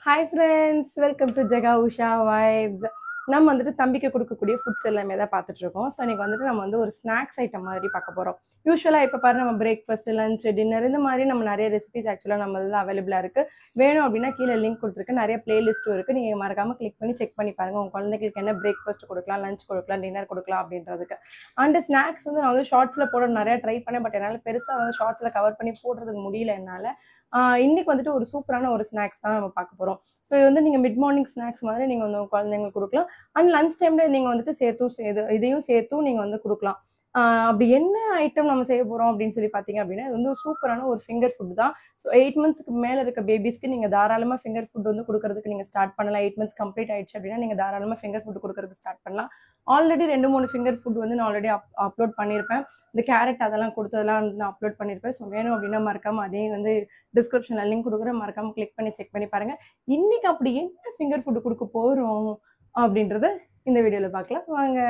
Hi friends, welcome to Jaga Usha Vibes. நம்ம வந்துட்டு தம்பிக்கு கொடுக்கக்கூடிய ஃபுட்ஸ் எல்லாமே தான் பார்த்துட்டு இருக்கோம். ஸோ இன்னைக்கு வந்துட்டு நம்ம வந்து ஒரு ஸ்நாக்ஸ் ஐட்டம் மாதிரி பார்க்க போகிறோம். யூஸ்வலாக இப்போ பாரு நம்ம பிரேக்ஃபாஸ்ட், லஞ்ச், டின்னர் இந்த மாதிரி நம்ம நிறைய ரெசிபிஸ் ஆக்சுவலாக நம்ம இதில் அவைலபிளாக இருக்குது. வேணும் அப்படின்னா கீழே லிங்க் கொடுத்துருக்கு, நிறைய பிளேலிஸ்ட்டும் இருக்குது. நீங்கள் மறக்காமல் கிளிக் பண்ணி செக் பண்ணி பாருங்கள் உங்கள் குழந்தைங்களுக்கு என்ன பிரேக்ஃபாஸ்ட் கொடுக்கலாம், லஞ்ச் கொடுக்கலாம், டின்னர் கொடுக்கலாம் அப்படின்றதுக்கு. அண்ட் ஸ்நாக்ஸ் வந்து நான் வந்து ஷார்ட்ஸில் போட நிறைய ட்ரை பண்ணேன். பட் என்னால் பெருசாக வந்து ஷார்ட்ஸில் கவர் பண்ணி போடுறதுக்கு முடியல என்னால். இன்னைக்கு வந்துட்டு ஒரு சூப்பரான ஒரு ஸ்நாக்ஸ் தான் நம்ம பார்க்க போகிறோம். ஸோ இது வந்து நீங்கள் மிட் மார்னிங் ஸ்நாக்ஸ் மாதிரி நீங்கள் வந்து குழந்தைங்களுக்கு கொடுக்கலாம். அண்ட் லஞ்ச் டைமில் நீங்கள் வந்துட்டு இதையும் சேர்த்தும் நீங்கள் வந்து கொடுக்கலாம். அப்படி என்ன ஐட்டம் நம்ம செய்ய போகிறோம் அப்படின்னு சொல்லி பார்த்தீங்க அப்படின்னா, இது வந்து ஒரு சூப்பரான ஒரு ஃபிங்கர் ஃபுட் தான். ஸோ 8 மந்த்ஸ்க்கு மேலே இருக்க பேபிஸ்க்கு நீங்கள் தாராளமாக ஃபிங்கர் ஃபுட் வந்து கொடுக்கறதுக்கு நீங்கள் ஸ்டார்ட் பண்ணலாம். 8 மந்த்ஸ் கம்ப்ளீட் ஆயிடுச்சு அப்படின்னா நீங்கள் தாராளமாக ஃபிங்கர் ஃபுட் கொடுக்கறதுக்கு ஸ்டார்ட் பண்ணலாம். ஆல்ரெடி 2-3 ஃபிங்கர் ஃபுட் வந்து நான் ஆல்ரெடி அப்லோட் பண்ணியிருப்பேன். இந்த கேரட் அதெல்லாம் கொடுத்ததெல்லாம் வந்து நான் அப்லோட் பண்ணியிருப்பேன். ஸோ வேணும் அப்படின்னா மறக்காமல் அதையும் வந்து டிஸ்கிரிப்ஷனில் லிங்க் கொடுக்குறேன், மறக்காமல் கிளிக் பண்ணி செக் பண்ணி பாருங்கள். இன்னைக்கு அப்படி என்ன ஃபிங்கர் ஃபுட் கொடுக்க போகிறோம் அப்படின்றத இந்த வீடியோவில் பார்க்கலாம் வாங்க.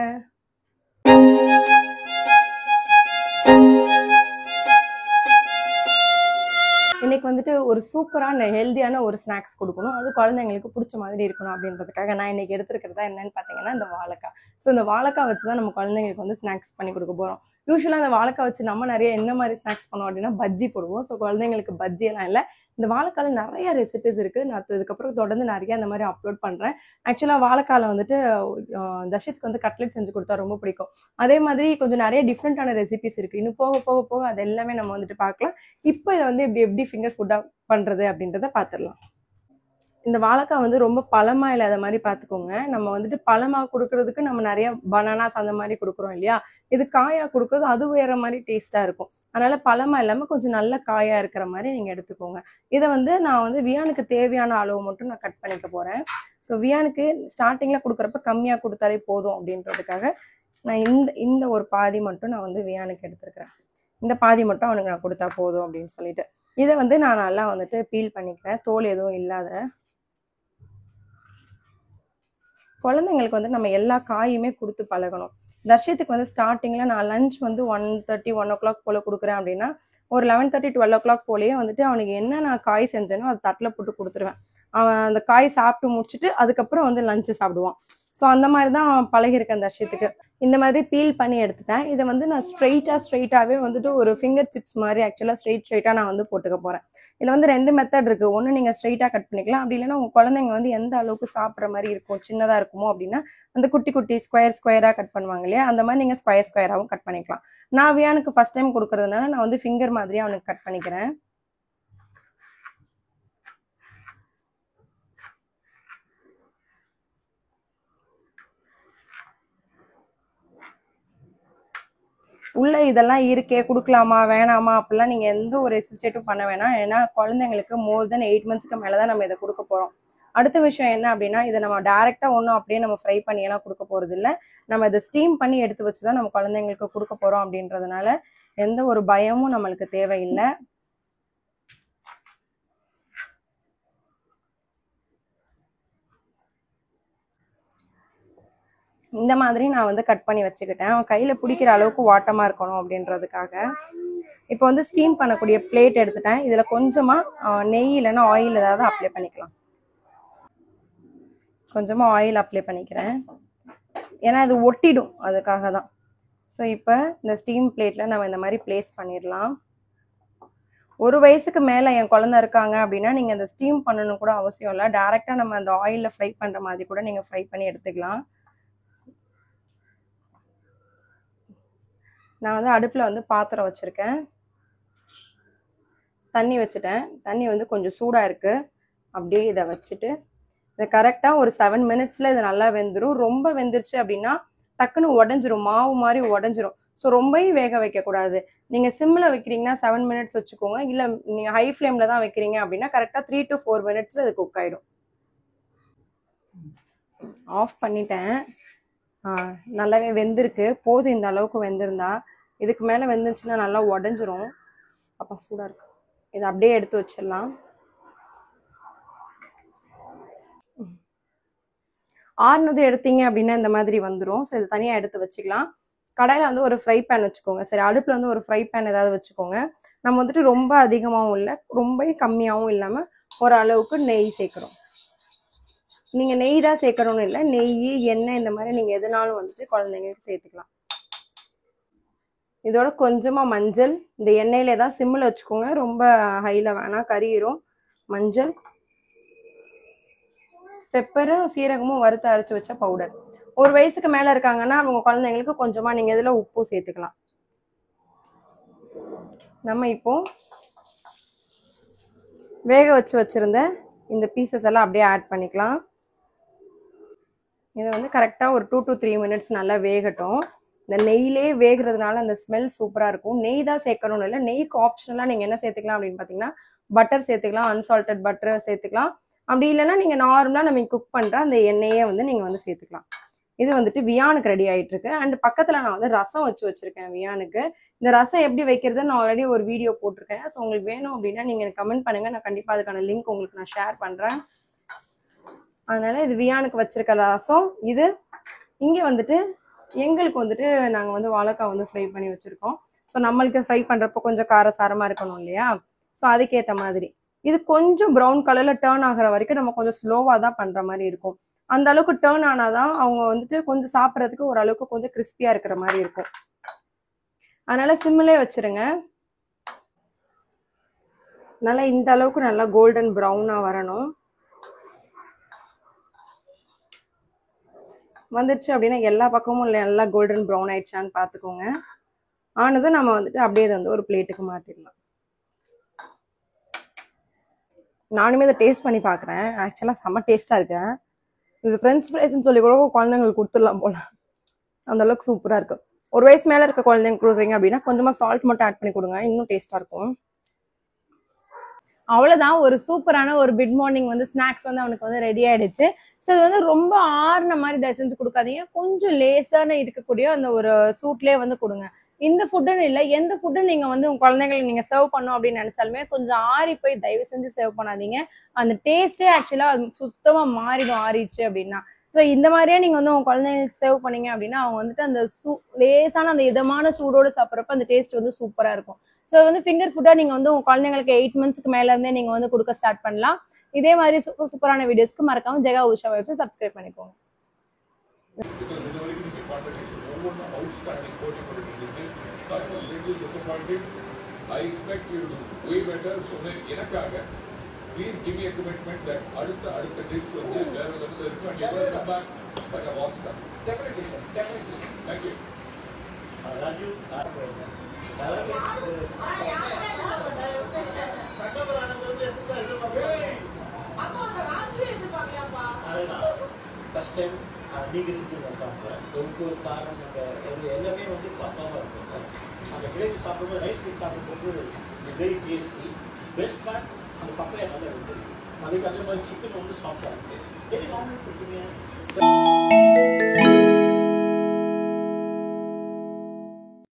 இன்னைக்கு வந்துட்டு ஒரு சூப்பரான ஹெல்தியான ஒரு ஸ்நாக்ஸ் கொடுக்கணும், அது குழந்தைங்களுக்கு பிடிச்ச மாதிரி இருக்கணும் அப்படின்றதுக்காக நான் இன்னைக்கு எடுத்துருக்கிறதா என்னன்னு பார்த்தீங்கன்னா இந்த வாழைக்காய். ஸோ இந்த வாழைக்காய் வச்சு தான் நம்ம குழந்தைங்களுக்கு வந்து ஸ்நாக்ஸ் பண்ணி கொடுக்க போகிறோம். யூஸ்வலாக அந்த வாழைக்காய் வச்சு நம்ம நிறைய என்ன மாதிரி ஸ்நாக்ஸ் பண்ணுவோம் அப்படின்னா பஜ்ஜி போடுவோம். ஸோ குழந்தைங்களுக்கு பஜ்ஜி எல்லாம் இல்லை, இந்த வாழைக்காயில் நிறைய ரெசிபிஸ் இருக்குது. நான் இதுக்கப்புறம் தொடர்ந்து நிறைய அந்த மாதிரி அப்லோட் பண்ணுறேன். ஆக்சுவலாக வாழைக்காயில் வந்துட்டு தர்ஷித்துக்கு வந்து கட்லெட் செஞ்சு கொடுத்தா ரொம்ப பிடிக்கும். அதே மாதிரி கொஞ்சம் நிறைய டிஃப்ரெண்ட்டான ரெசிபிஸ் இருக்குது. இன்னும் போக போக போக அது எல்லாமே நம்ம வந்துட்டு பார்க்கலாம். இப்போ இதை வந்து எப்படி ஃபிங்கர் ஃபுட்டாக பண்ணுறது அப்படின்றத பார்த்துடலாம். இந்த வாழைக்காய் வந்து ரொம்ப பழமா இல்லாத மாதிரி பார்த்துக்கோங்க. நம்ம வந்துட்டு பழமா கொடுக்கறதுக்கு நம்ம நிறைய பனானாஸ் அந்த மாதிரி கொடுக்குறோம் இல்லையா, இது காயா கொடுக்குறது அது வேற மாதிரி டேஸ்ட்டாக இருக்கும். அதனால பழமா இல்லாமல் கொஞ்சம் நல்ல காயாக இருக்கிற மாதிரி நீங்கள் எடுத்துக்கோங்க. இதை வந்து நான் வந்து வியானுக்கு தேவையான அளவு மட்டும் நான் கட் பண்ணிக்க போகிறேன். ஸோ வியானுக்கு ஸ்டார்டிங்கில் கொடுக்குறப்ப கம்மியாக கொடுத்தாலே போதும் அப்படின்றதுக்காக நான் இந்த ஒரு பாதி மட்டும் நான் வந்து வியானுக்கு எடுத்துருக்கிறேன். இந்த பாதி மட்டும் அவனுக்கு நான் கொடுத்தா போதும் அப்படின்னு சொல்லிட்டு இதை வந்து நான் நல்லா வந்துட்டு பீல் பண்ணிக்கிறேன், தோல் எதுவும் இல்லாத. குழந்தைங்களுக்கு வந்து நம்ம எல்லா காயுமே கொடுத்து பழகணும். தர்ஷத்துக்கு வந்து ஸ்டார்டிங்கில் நான் லஞ்ச் வந்து 1:30 1 o'clock போல் கொடுக்குறேன் அப்படின்னா ஒரு 11:30 12 o'clock போலேயே வந்துட்டு அவனுக்கு என்ன நான் காய் செஞ்சேனோ அது தட்டில் போட்டு கொடுத்துருவேன். அவன் அந்த காய் சாப்பிட்டு முடிச்சுட்டு அதுக்கப்புறம் வந்து லஞ்சு சாப்பிடுவான். ஸோ அந்த மாதிரி தான் பழகிருக்கேன் தர்ஷத்துக்கு. இந்த மாதிரி பீல் பண்ணி எடுத்துட்டேன். இதை வந்து நான் ஸ்ட்ரெயிட்டாகவே வந்துட்டு ஒரு ஃபிங்கர் சிப்ஸ் மாதிரி ஆக்சுவலாக ஸ்ட்ரெயிட்டாக நான் வந்து போட்டுக்க போகிறேன். இதில் வந்து 2 மெத்தட் இருக்குது. ஒன்று நீங்கள் ஸ்ட்ரெயிட்டாக கட் பண்ணிக்கலாம், அப்படி இல்லைன்னா உங்கள் குழந்தைங்க வந்து எந்த அளவுக்கு சாப்பிட்ற மாதிரி இருக்கும், சின்னதாக இருக்குமோ அப்படின்னா அந்த குட்டி குட்டி ஸ்கொயராக கட் பண்ணுவாங்க இல்லையா, அந்த மாதிரி நீங்கள் ஸ்கொயராகவும் கட் பண்ணிக்கலாம். நான் வியானுக்கு ஃபர்ஸ்ட் டைம் கொடுக்கறதுனால நான் வந்து ஃபிங்கர் மாதிரியே அவனுக்கு கட் பண்ணிக்கிறேன். உள்ள இதெல்லாம் இருக்கே கொடுக்கலாமா வேணாமா அப்படிலாம் நீங்கள் எந்த ஒரு ரெசிஸ்டேட்டும் பண்ண வேணாம். ஏன்னா குழந்தைங்களுக்கு மோர் தென் 8 மந்த்ஸ்க்கு மேலே தான் நம்ம இதை கொடுக்க போகிறோம். அடுத்த விஷயம் என்ன அப்படின்னா, இதை நம்ம டைரெக்டாக ஒன்றும் அப்படியே நம்ம ஃப்ரை பண்ணியெல்லாம் கொடுக்க போகிறது இல்லை. நம்ம இதை ஸ்டீம் பண்ணி எடுத்து வச்சு தான் நம்ம குழந்தைங்களுக்கு கொடுக்க போகிறோம். அப்படின்றதுனால எந்த ஒரு பயமும் நம்மளுக்கு தேவையில்லை. இந்த மாதிரி நான் வந்து கட் பண்ணி வச்சுக்கிட்டேன். அவன் கையில் பிடிக்கிற அளவுக்கு வாட்டமாக இருக்கணும் அப்படின்றதுக்காக. இப்போ வந்து ஸ்டீம் பண்ணக்கூடிய பிளேட் எடுத்துட்டேன். இதில் கொஞ்சமாக நெய் இல்லைன்னா ஆயில் ஏதாவது அப்ளை பண்ணிக்கலாம். கொஞ்சமாக ஆயில் அப்ளை பண்ணிக்கிறேன், ஏன்னா இது ஒட்டிடும், அதுக்காக தான். ஸோ இப்போ இந்த ஸ்டீம் பிளேட்டில் நம்ம இந்த மாதிரி பிளேஸ் பண்ணிடலாம். 1 வயசுக்கு மேலே என் குழந்தை இருக்காங்க அப்படின்னா நீங்கள் இந்த ஸ்டீம் பண்ணணும் கூட அவசியம் இல்லை. டேரெக்டாக நம்ம அந்த ஆயிலில் ஃப்ரை பண்ணுற மாதிரி கூட நீங்கள் ஃப்ரை பண்ணி எடுத்துக்கலாம். நான் வந்து அடுப்பில் வந்து பாத்திரம் வச்சுருக்கேன், தண்ணி வச்சுட்டேன். தண்ணி வந்து கொஞ்சம் சூடாக இருக்குது. அப்படியே இதை வச்சுட்டு இதை கரெக்டாக ஒரு 7 மினிட்ஸில் இது நல்லா வெந்துடும். ரொம்ப வெந்துருச்சு அப்படின்னா டக்குன்னு உடஞ்சிரும், மாவு மாதிரி உடஞ்சிரும். ஸோ ரொம்பவும் வேக வைக்கக்கூடாது. நீங்கள் சிம்மில் வைக்கிறீங்கன்னா 7 மினிட்ஸ் வச்சுக்கோங்க. இல்லை நீங்கள் ஹை ஃப்ளேமில் தான் வைக்கிறீங்க அப்படின்னா கரெக்டாக 3 to 4 மினிட்ஸில் இது குக் ஆகிடும். ஆஃப் பண்ணிட்டேன். நல்லாவே வெந்திருக்கு. போதும் இந்த அளவுக்கு வெந்திருந்தா. இதுக்கு மேலே வெந்துருச்சுன்னா நல்லா உடஞ்சிரும். அப்போ சூடாக இருக்கு. இதை அப்படியே எடுத்து வச்சிடலாம். ஆறுனது எடுத்தீங்க அப்படின்னா இந்த மாதிரி வந்துடும். ஸோ இது தனியாக எடுத்து வச்சுக்கலாம். கடாயில் வந்து ஒரு ஃப்ரை பேன் வச்சுக்கோங்க. சரி, அடுப்பில் வந்து ஒரு ஃப்ரை பேன் ஏதாவது வச்சுக்கோங்க. நம்ம வந்துட்டு ரொம்ப அதிகமாகவும் இல்லை ரொம்ப கம்மியாகவும் இல்லாமல் ஒரு அளவுக்கு நெய் சேர்க்குறோம். நீங்கள் நெய் தான் சேர்க்கணும்னு இல்லை, நெய் எண்ணெய் இந்த மாதிரி நீங்கள் எதுனாலும் வந்துட்டு குழந்தைங்களுக்கு சேர்த்துக்கலாம். இதோட கொஞ்சமாக மஞ்சள், இந்த எண்ணெயில தான் சிம்மில் வச்சுக்கோங்க, ரொம்ப ஹையில் வேணாம் கறியிரும். மஞ்சள், பெப்பரும் சீரகமும் வறுத்து அரைச்சி வச்ச பவுடர். 1 வயசுக்கு மேலே இருக்காங்கன்னா அவங்க குழந்தைங்களுக்கு கொஞ்சமாக நீங்கள் இதில் உப்பு சேர்த்துக்கலாம். நம்ம இப்போ வேக வச்சிருந்த இந்த பீசஸ் எல்லாம் அப்படியே ஆட் பண்ணிக்கலாம். இதை வந்து கரெக்டாக ஒரு 2 to 3 minutes நல்லா வேகட்டும். இந்த நெய்யிலே வேகிறதுனால அந்த ஸ்மெல் சூப்பராக இருக்கும். நெய் தான் சேர்க்கணும்னு இல்லை, நெய்க்கு ஆப்ஷனலாக நீங்கள் என்ன சேர்த்துக்கலாம் அப்படின்னு பார்த்தீங்கன்னா பட்டர் சேர்த்துக்கலாம், அன்சால்டட் பட்டர் சேர்த்துக்கலாம். அப்படி இல்லைன்னா நீங்கள் நார்மலாக நம்ம குக் பண்ணுற அந்த எண்ணெயே வந்து நீங்கள் வந்து சேர்த்துக்கலாம். இது வந்துட்டு வியானுக்கு ரெடி ஆகிட்டு இருக்கு. அண்ட் பக்கத்தில் நான் வந்து ரசம் வச்சிருக்கேன் வியானுக்கு. இந்த ரசம் எப்படி வைக்கிறது நான் ஆல்ரெடி ஒரு வீடியோ போட்டிருக்கேன். ஸோ உங்களுக்கு வேணும் அப்படின்னா நீங்கள் கமெண்ட் பண்ணுங்கள், நான் கண்டிப்பாக அதுக்கான லிங்க் உங்களுக்கு நான் ஷேர் பண்ணுறேன். அதனால இது வியானுக்கு வச்சிருக்க ரசம். இது இங்கே வந்துட்டு எங்களுக்கு வந்துட்டு நாங்கள் வந்து வாழைக்காய் வந்து ஃப்ரை பண்ணி வச்சுருக்கோம். ஸோ நம்மளுக்கு ஃப்ரை பண்ணுறப்போ கொஞ்சம் காரசாரமாக இருக்கணும் இல்லையா, ஸோ அதுக்கேற்ற மாதிரி. இது கொஞ்சம் ப்ரௌன் கலரில் டேர்ன் ஆகிற வரைக்கும் நம்ம கொஞ்சம் ஸ்லோவாக தான் பண்ணுற மாதிரி இருக்கும். அந்த அளவுக்கு டேர்ன் ஆனாதான் அவங்க வந்துட்டு கொஞ்சம் சாப்பிட்றதுக்கு ஓரளவுக்கு கொஞ்சம் கிறிஸ்பியாக இருக்கிற மாதிரி இருக்கும். அதனால சிம்மிலே வச்சிருங்க. நல்லா இந்த அளவுக்கு நல்லா கோல்டன் ப்ரௌனாக வரணும். வந்துருச்சு அப்படின்னா எல்லா பக்கமும் நல்லா கோல்டன் ப்ரௌன் ஆயிடுச்சான்னு பார்த்துக்கோங்க. ஆனதும் நம்ம வந்துட்டு அப்படியே வந்து ஒரு பிளேட்டுக்கு மாற்றிடலாம். நானுமே இதை டேஸ்ட் பண்ணி பார்க்குறேன். ஆக்சுவலாக செம்ம டேஸ்ட்டாக இருக்கேன். இது ஃப்ரெஞ்ச் ஃப்ரைஸ்ன்னு சொல்லி கூட குழந்தைங்களுக்கு கொடுத்துடலாம் போல, அந்த அளவுக்கு சூப்பராக இருக்கும். 1 வயசு மேலே இருக்க குழந்தைங்க கொடுக்குறீங்க அப்படின்னா கொஞ்சமாக சால்ட் மட்டும் ஆட் பண்ணி கொடுங்க, இன்னும் டேஸ்ட்டாக இருக்கும். அவ்வளோதான், ஒரு சூப்பரான ஒரு மிட் மார்னிங் வந்து ஸ்நாக்ஸ் வந்து அவனுக்கு வந்து ரெடி ஆயிடுச்சு. ஸோ இது வந்து ரொம்ப ஆறுன மாதிரி தயவு செஞ்சு கொடுக்காதீங்க, கொஞ்சம் லேசான இருக்கக்கூடிய அந்த ஒரு சூட்லேயே வந்து கொடுங்க. இந்த ஃபுட்டுன்னு இல்லை, எந்த ஃபுட்டு நீங்கள் வந்து உங்கள் குழந்தைங்களுக்கு நீங்கள் சர்வ் பண்ணணும் அப்படின்னு நினச்சாலுமே கொஞ்சம் ஆறி போய் தயவு செஞ்சு சர்வ் பண்ணாதீங்க. அந்த டேஸ்ட்டே ஆக்சுவலாக சுத்தமாக மாறிடும் ஆறிடுச்சு அப்படின்னா. ஸோ இந்த மாதிரியே நீங்கள் வந்து உங்கள் குழந்தைங்களுக்கு சர்வ் பண்ணீங்க அப்படின்னா அவங்க வந்துட்டு அந்த லேசான அந்த இதமான சூடோடு சாப்பிட்றப்ப அந்த டேஸ்ட் வந்து சூப்பராக இருக்கும். ஸோ வந்து ஃபிங்கர் ஃபுட்டாக நீங்கள் வந்து உங்கள் குழந்தைங்களுக்கு 8 monthsக்கு மேலேருந்தே நீங்கள் வந்து கொடுக்க ஸ்டார்ட் பண்ணலாம். இதே மாதிரி சூப்பரான வீடியோஸ்க்கு மறக்காம ஜெகா உஷா வைப்ஸை சப்ஸ்கிரைப் பண்ணிக்கோங்க. I expect you to do way better. So enakaga, please give me a commitment that adutha dish vandu vera level irukku and you will come back like a rock star. Definitely sir, definitely sir. Thank you. Raju, first time நீங்க செஞ்சு சாப்பிட்றேன். ஒரு காரணம் எல்லாமே வந்து பக்காவாக இருக்கும். அந்த கிரேவி சாப்பிடும்போது ரைஸ் சாப்பிடும்போது வெரி டேஸ்டி. பெஸ்ட் பார்ட் அந்த பப்பையா நல்லா இருக்குது. அதுக்கு அதே மாதிரி சிக்கன் வந்து சாஃப்டாக இருக்குது. வெரி நார்மல் கொடுக்குறீங்க.